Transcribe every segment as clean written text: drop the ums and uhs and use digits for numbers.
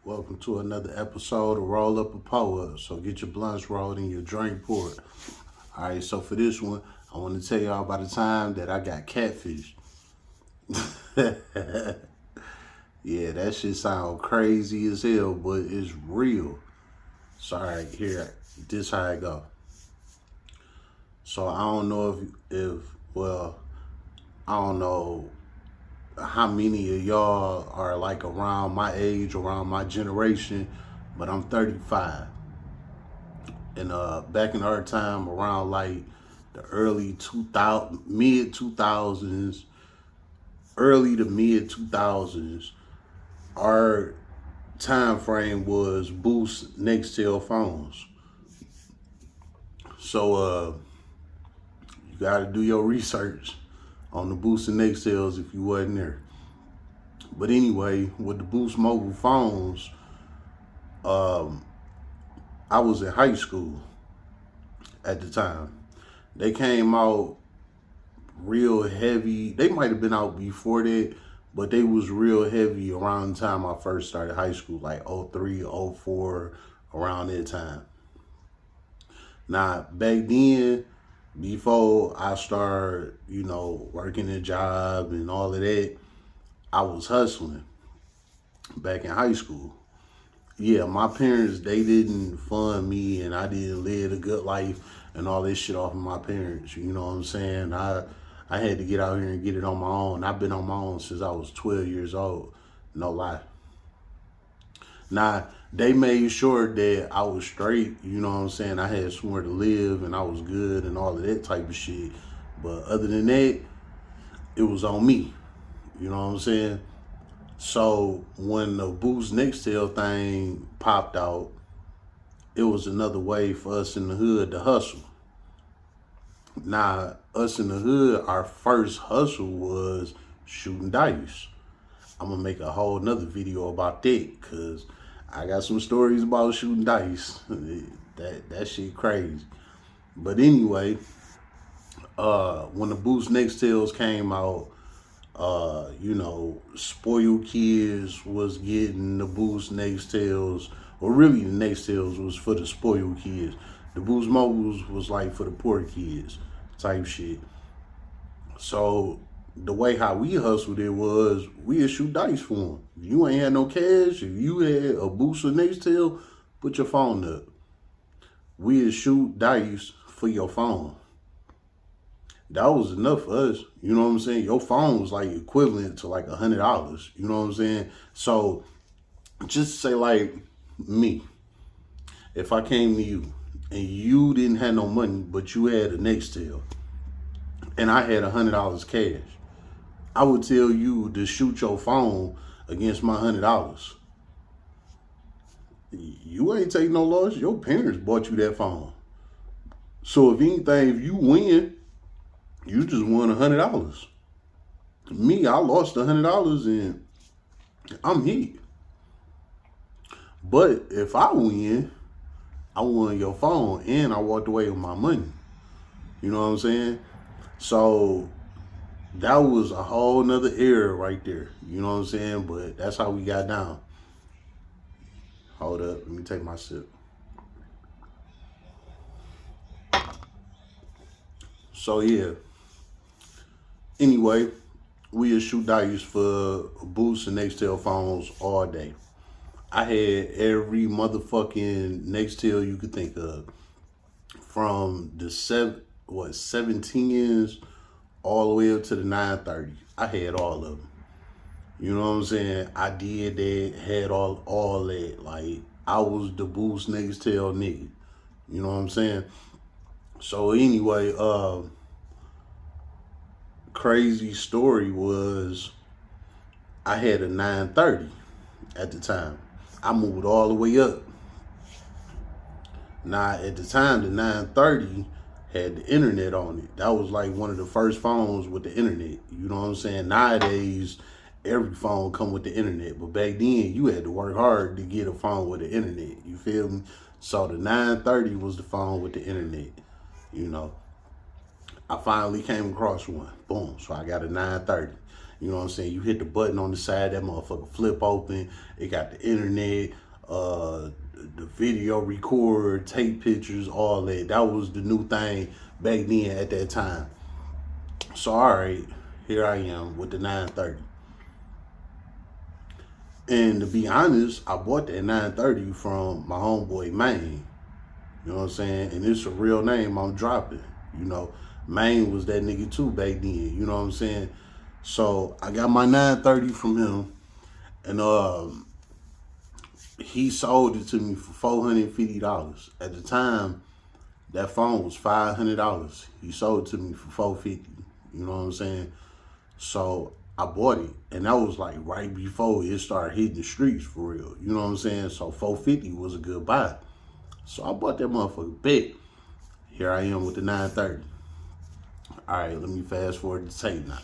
Welcome to another episode of Roll Up a Poet. So get your blunts rolled and your drink poured. Alright, so for this one, I want to tell y'all about the time that I got catfished. Yeah, that shit sound crazy as hell, but it's real. So alright, here, this how it go. So I don't know I don't know how many of y'all are like around my age, around my generation, but I'm 35. And back in our time, around like the early 2000, mid 2000s, early to mid 2000s, our time frame was Boost Nextel phones. So you got to do your research on the Boost and Nextels if you wasn't there. But anyway, with the Boost mobile phones, I was in high school at the time. They came out real heavy. They might have been out before that, but they was real heavy around the time I first started high school, like 03, 04, around that time. Now, back then, before I started, working a job and all of that, I was hustling back in high school. Yeah, my parents, they didn't fund me and I didn't live a good life and all this shit off of my parents. You know what I'm saying? I had to get out here and get it on my own. I've been on my own since I was 12 years old. No lie. Now, they made sure that I was straight, you know what I'm saying? I had somewhere to live and I was good and all of that type of shit. But other than that, it was on me. You know what I'm saying? So when the Boost Nextel thing popped out, it was another way for us in the hood to hustle. Now, us in the hood, our first hustle was shooting dice. I'm gonna make a whole nother video about that because I got some stories about shooting dice. That shit crazy. But anyway, when the Boost Nextels came out, spoiled kids was getting the Boost Nextels, or really the Nextels was for the spoiled kids. The Boost Mobiles was like for the poor kids type shit. So the way how we hustled it was we'd shoot dice for them. If you ain't had no cash, if you had a Boost or Nextel, put your phone up. We'd shoot dice for your phone. That was enough for us. You know what I'm saying? Your phone was like equivalent to like $100. You know what I'm saying? So just say like me, if I came to you and you didn't have no money, but you had a Nextel and I had $100 cash, I would tell you to shoot your phone against my $100. You ain't take no loss. Your parents bought you that phone. So if anything, if you win, you just won $100. Me, I lost $100 and I'm hit. But if I win, I won your phone and I walked away with my money. You know what I'm saying? So that was a whole nother era right there. You know what I'm saying? But that's how we got down. Hold up, let me take my sip. So yeah. Anyway, we would shoot dice for Boost and Nextel phones all day. I had every motherfucking Nextel you could think of, from the 17s all the way up to the 930. I had all of them. You know what I'm saying? I did that, had all that. Like, I was the Boost Nextel nigga. You know what I'm saying? So anyway, crazy story was I had a 930 at the time. I moved all the way up. Now, at the time, the 930 had the internet on it. That was like one of the first phones with the internet. You know what I'm saying? Nowadays, every phone come with the internet. But back then, you had to work hard to get a phone with the internet. You feel me? So the 930 was the phone with the internet. You know, I finally came across one. Boom. So I got a 930. You know what I'm saying? You hit the button on the side, that motherfucker flip open. It got the internet, the video record, take pictures, all that. That was the new thing back then at that time. So all right, here I am with the 930. And to be honest, I bought that 930 from my homeboy Maine. You know what I'm saying? And it's a real name I'm dropping. You know, Maine was that nigga too back then. You know what I'm saying? So I got my 930 from him, and he sold it to me for $450. At the time, that phone was $500. He sold it to me for $450. You know what I'm saying? So I bought it, and that was like right before it started hitting the streets for real. You know what I'm saying? So $450 was a good buy. So I bought that motherfucker big. Here I am with the 930. All right, let me fast forward the tape now.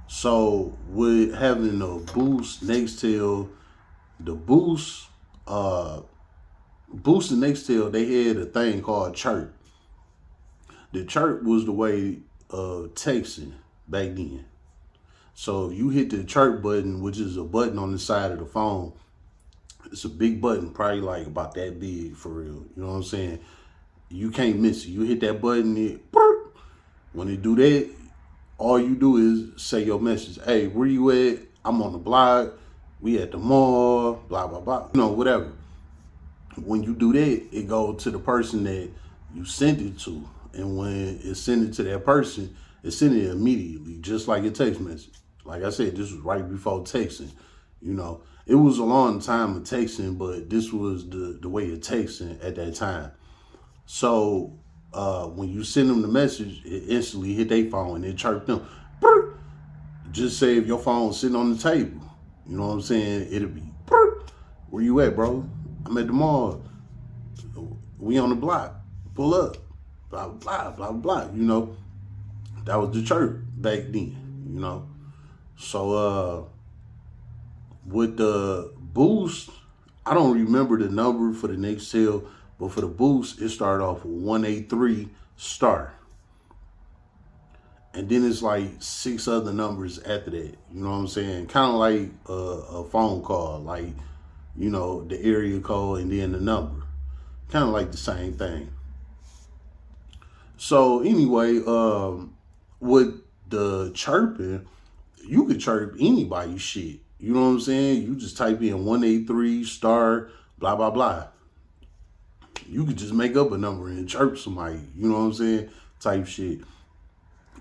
So with having a Boost Nextel, the Boost and Nextel, they had a thing called chirp. The chirp was the way of texting back then. So if you hit the chirp button, which is a button on the side of the phone, it's a big button, probably like about that big for real. You know what I'm saying? You can't miss it. You hit that button, when it do that, all you do is say your message. Hey, where you at? I'm on the block. We at the mall, blah, blah, blah. You know, whatever. When you do that, it goes to the person that you sent it to. And when it sent it to that person, it sent it immediately, just like a text message. Like I said, this was right before texting. You know, it was a long time of texting, but this was the way of texting at that time. So when you send them the message, it instantly hit their phone and it chirped them. Just say if your phone's sitting on the table, you know what I'm saying? It'll be, where you at, bro? I'm at the mall. We on the block. Pull up. Blah, blah, blah, blah. You know, that was the chirp back then, you know. So with the Boost, I don't remember the number for the Nextel, but for the Boost, it started off with 183 star. And then it's like 6 other numbers after that. You know what I'm saying? Kind of like a phone call, like, you know, the area code and then the number. Kind of like the same thing. So anyway, with the chirping, you could chirp anybody's shit. You know what I'm saying? You just type in 183 star, blah, blah, blah. You could just make up a number and chirp somebody. You know what I'm saying? Type shit.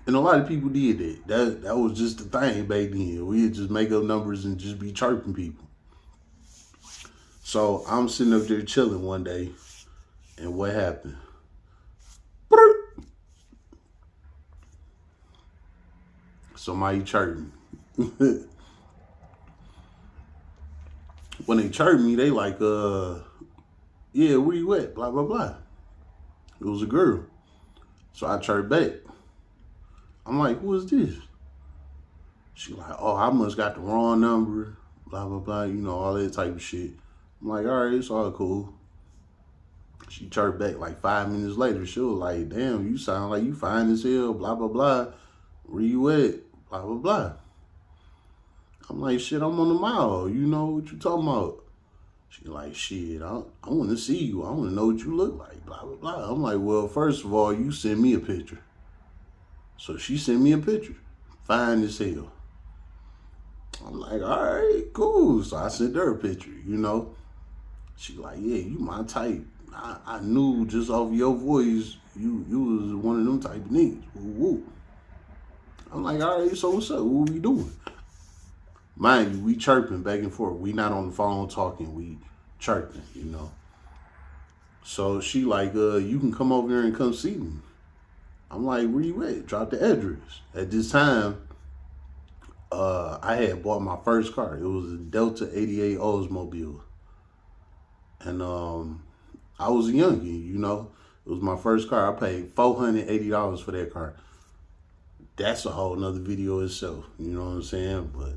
And a lot of people did that. That was just the thing back then. We'd just make up numbers and just be chirping people. So I'm sitting up there chilling one day, and what happened? Somebody chirping. When they chirp me, they like, yeah, where you at? Blah, blah, blah. It was a girl. So I chirped back. I'm like, who is this? She like, oh, I must got the wrong number. Blah, blah, blah. You know, all that type of shit. I'm like, all right, it's all cool. She chirped back like 5 minutes later. She was like, damn, you sound like you fine as hell. Blah, blah, blah. Where you at? Blah, blah, blah. I'm like, shit, I'm on the mall. You know what you talking about? She like, shit, I want to see you. I want to know what you look like, blah, blah, blah. I'm like, well, first of all, you send me a picture. So she sent me a picture. Fine as hell. I'm like, all right, cool. So I sent her a picture, you know. She like, yeah, you my type. I knew just off your voice, you was one of them type of niggas. Woo, woo. I'm like, all right, so what's up? What we doing? Mind you, we chirping back and forth. We not on the phone talking. We chirping, you know. So she like, you can come over here and come see me. I'm like, where you at? Drop the address. At this time, I had bought my first car. It was a Delta 88 Oldsmobile. And I was a youngin', you know. It was my first car. I paid $480 for that car. That's a whole nother video itself. You know what I'm saying? But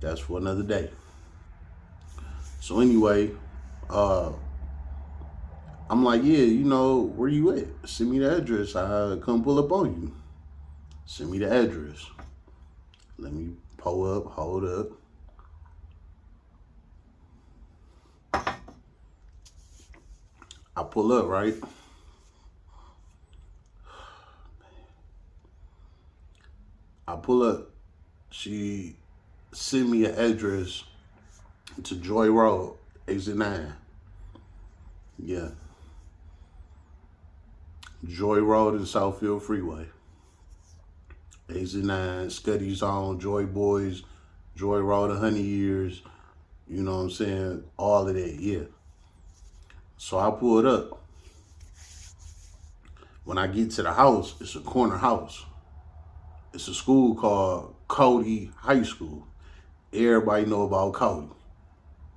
that's for another day. So anyway, I'm like, yeah, you know, where you at? Send me the address. I come pull up on you. Send me the address. Let me pull up, hold up. I pull up, right? I pull up. She sent me an address to Joy Road, exit 9. Yeah. Joy Road and Southfield Freeway. Exit 9, Scuddy Zone, Joy Boys, Joy Road, 100 Years. You know what I'm saying? All of that, yeah. So I pulled up. When I get to the house, it's a corner house. It's a school called Cody High School. Everybody know about Cody.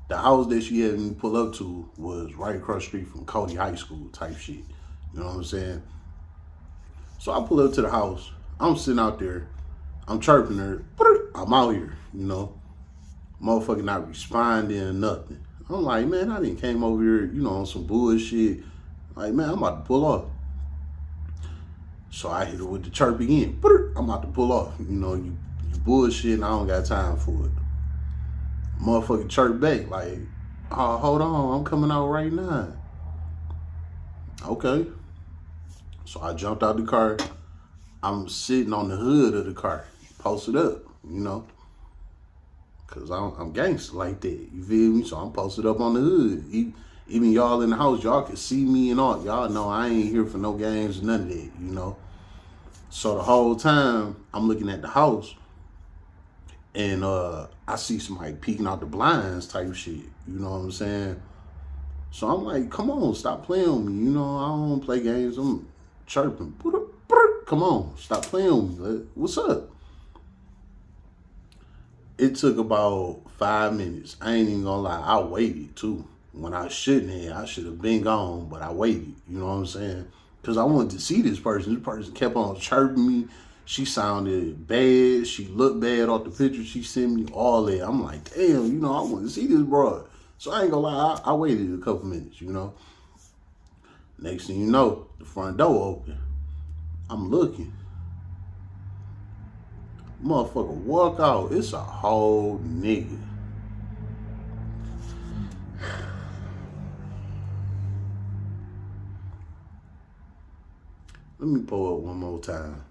The house that she had me pull up to was right across the street from Cody High School type shit. You know what I'm saying? So I pull up to the house. I'm sitting out there. I'm chirping her. I'm out here, you know. Motherfucker not responding or nothing. I'm like, man, I didn't came over here, you know, on some bullshit. Like, man, I'm about to pull off. So I hit her with the chirp again. I'm about to pull off. You know, you bullshit and I don't got time for it. Motherfucker chirp back like, oh, hold on, I'm coming out right now. Okay. So I jumped out the car. I'm sitting on the hood of the car, posted up, you know. Cause I'm gangster like that, you feel me? So I'm posted up on the hood. Even y'all in the house, y'all can see me and all. Y'all know I ain't here for no games, none of that, you know. So the whole time I'm looking at the house and I see somebody peeking out the blinds type shit, you know what I'm saying? So I'm like, come on, stop playing with me. You know, I don't play games. I'm chirping. Come on, stop playing with me. What's up? It took about 5 minutes. I ain't even gonna lie, I waited too. When I shouldn't have, I should have been gone, but I waited, you know what I'm saying? Because I wanted to see this person. This person kept on chirping me. She sounded bad. She looked bad off the picture she sent me, all that. I'm like, damn, you know, I want to see this broad. So I ain't gonna lie, I waited a couple minutes, you know? Next thing you know, the front door open. I'm looking. Motherfucker walk out. It's a whole nigga. Let me pull up one more time.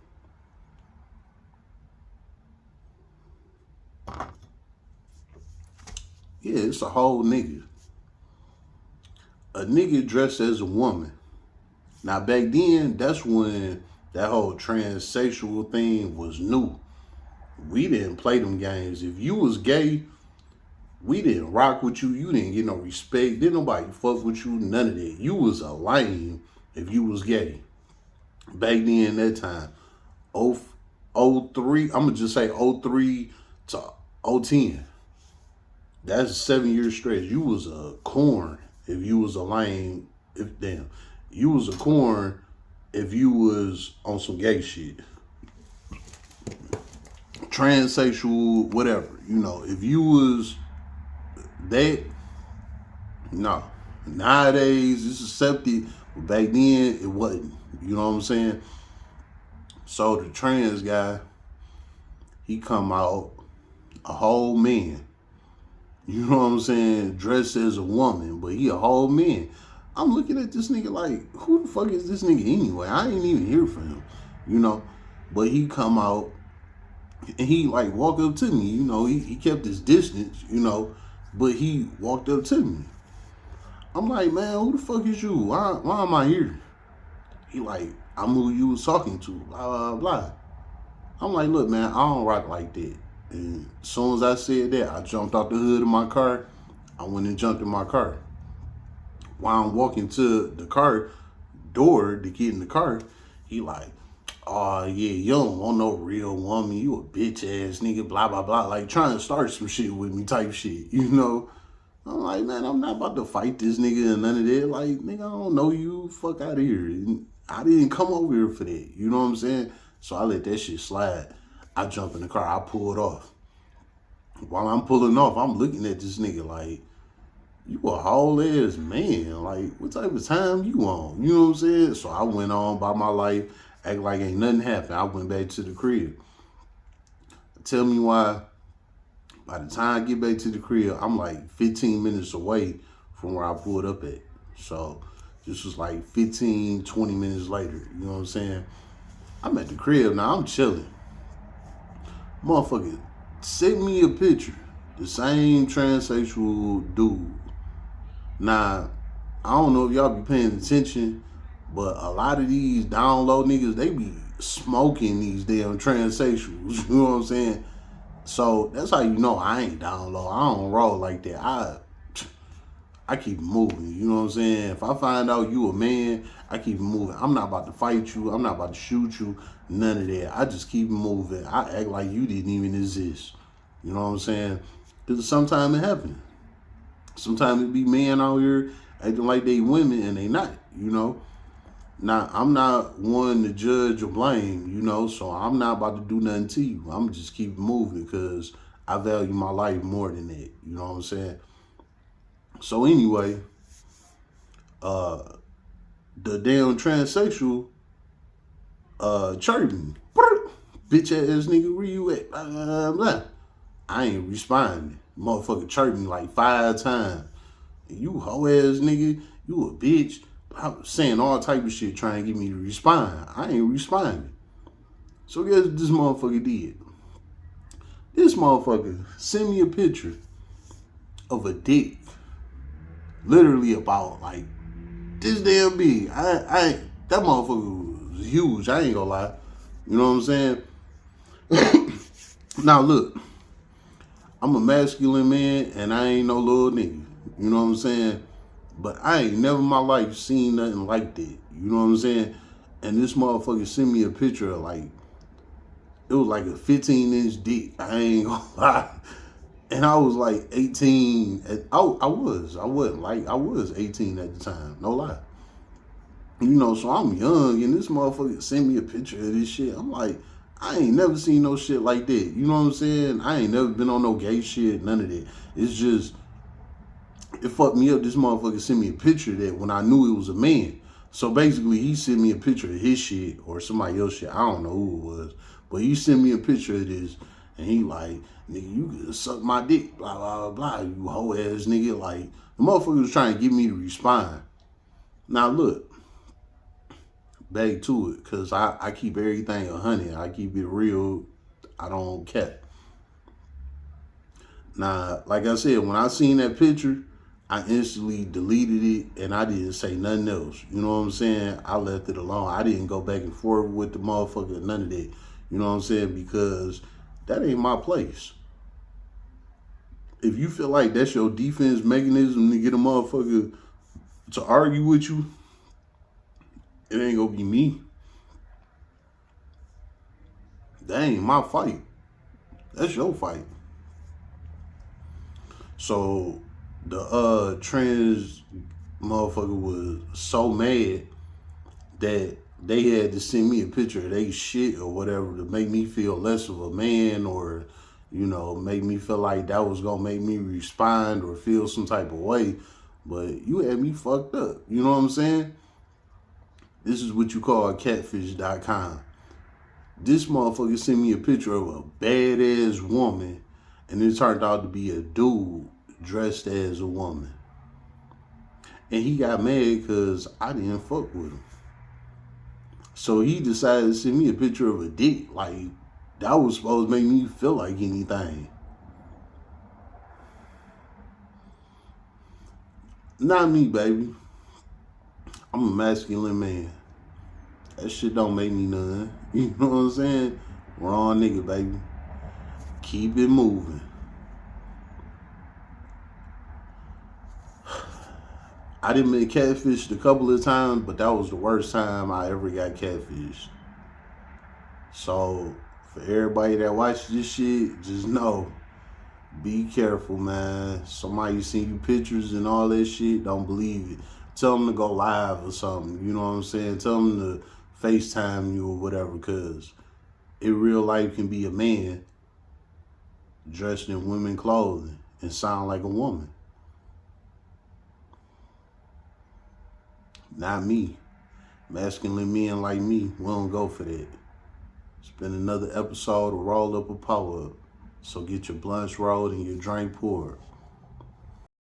Yeah, it's a whole nigga. A nigga dressed as a woman. Now back then, that's when that whole transsexual thing was new. We didn't play them games. If you was gay, we didn't rock with you. You didn't get no respect. Didn't nobody fuck with you. None of that. You was a lame if you was gay. Back then, that time, 03, I'm going to just say 03 to 010. That's a 7-year stretch. You was a corn if you was a lame. You was a corn if you was on some gay shit. Transsexual, whatever. You know, if you was that, no. Nowadays, it's accepted. But back then, it wasn't. You know what I'm saying? So the trans guy, he come out a whole man. You know what I'm saying? Dressed as a woman, but he a whole man. I'm looking at this nigga like, who the fuck is this nigga anyway? I ain't even here for him, you know? But he come out and he like walk up to me, you know? He kept his distance, you know? But he walked up to me. I'm like, man, who the fuck is you? Why am I here? He like, I'm who you was talking to, blah, blah, blah. I'm like, look, man, I don't rock like that. And as soon as I said that, I jumped out the hood of my car. I went and jumped in my car. While I'm walking to the car door to get in the car, he like, oh, yeah, you don't want no real woman. You a bitch ass nigga, blah, blah, blah. Like trying to start some shit with me type shit, you know? I'm like, man, I'm not about to fight this nigga and none of that. Like, nigga, I don't know you. Fuck out of here. And I didn't come over here for that. You know what I'm saying? So I let that shit slide. I jump in the car. I pulled off. While I'm pulling off, I'm looking at this nigga like, you a whole ass man. Like, what type of time you on? You know what I'm saying? So I went on by my life, act like ain't nothing happened. I went back to the crib. tell me why by the time I get back to the crib, I'm like 15 minutes away from where I pulled up at. So this was like 15, 20 minutes later. You know what I'm saying? I'm at the crib now. I'm chilling. Motherfucker, send me a picture. The same transsexual dude. Now, I don't know if y'all be paying attention, but a lot of these down low niggas, they be smoking these damn transsexuals. You know what I'm saying? So that's how you know I ain't down low. I don't roll like that. I keep moving. You know what I'm saying? If I find out you a man, I keep moving. I'm not about to fight you. I'm not about to shoot you. None of that. I just keep moving. I act like you didn't even exist. You know what I'm saying? Because sometimes it happens. Sometimes it be men out here acting like they women and they not, you know. Now, I'm not one to judge or blame, you know, so I'm not about to do nothing to you. I'm just keep moving because I value my life more than that. You know what I'm saying? So anyway, the damn transsexual chirping. Bitch ass nigga, where you at? Blah, blah. I ain't responding. Motherfucker chirping like 5 times. You hoe ass nigga, you a bitch. I'm saying all type of shit trying to get me to respond. I ain't responding. So guess what this motherfucker did? This motherfucker sent me a picture of a dick. Literally about like this damn big. That motherfucker was huge. I ain't gonna lie. You know what I'm saying? Now look, I'm a masculine man and I ain't no little nigga. You know what I'm saying? But I ain't never in my life seen nothing like that. You know what I'm saying? And this motherfucker sent me a picture of like, it was like a 15-inch dick. I ain't gonna lie. And I was like 18. I was 18 at the time. No lie. You know, so I'm young and this motherfucker sent me a picture of this shit. I'm like, I ain't never seen no shit like that. You know what I'm saying? I ain't never been on no gay shit, none of that. It's just, it fucked me up. This motherfucker sent me a picture of that when I knew it was a man. So basically, he sent me a picture of his shit or somebody else's shit. I don't know who it was. But he sent me a picture of this. And he like, nigga, you could suck my dick, blah, blah, blah, you hoe ass nigga. Like, the motherfucker was trying to get me to respond. Now, look. Back to it. Because I keep everything 100. I keep it real. I don't cap. Now, like I said, when I seen that picture, I instantly deleted it and I didn't say nothing else. You know what I'm saying? I left it alone. I didn't go back and forth with the motherfucker, none of that. You know what I'm saying? Because that ain't my place. If you feel like that's your defense mechanism to get a motherfucker to argue with you, it ain't gonna be me. That ain't my fight. That's your fight. So the trans motherfucker was so mad that they had to send me a picture of they shit or whatever to make me feel less of a man or, you know, make me feel like that was gonna make me respond or feel some type of way. But you had me fucked up. You know what I'm saying? This is what you call CATFISHED.com. This motherfucker sent me a picture of a badass woman and it turned out to be a dude dressed as a woman. And he got mad because I didn't fuck with him. So he decided to send me a picture of a dick. Like, that was supposed to make me feel like anything. Not me, baby. I'm a masculine man. That shit don't make me none. You know what I'm saying? Wrong nigga, baby. Keep it moving. I done been catfished a couple of times, but that was the worst time I ever got catfished. So, for everybody that watches this shit, just know, be careful, man. Somebody send you pictures and all that shit, don't believe it. Tell them to go live or something, you know what I'm saying? Tell them to FaceTime you or whatever, because in real life can be a man dressed in women clothing and sound like a woman. Not me. Masculine men like me, we don't go for that. It's been another episode of Roll Up a Power Up. So get your blunts rolled and your drink poured.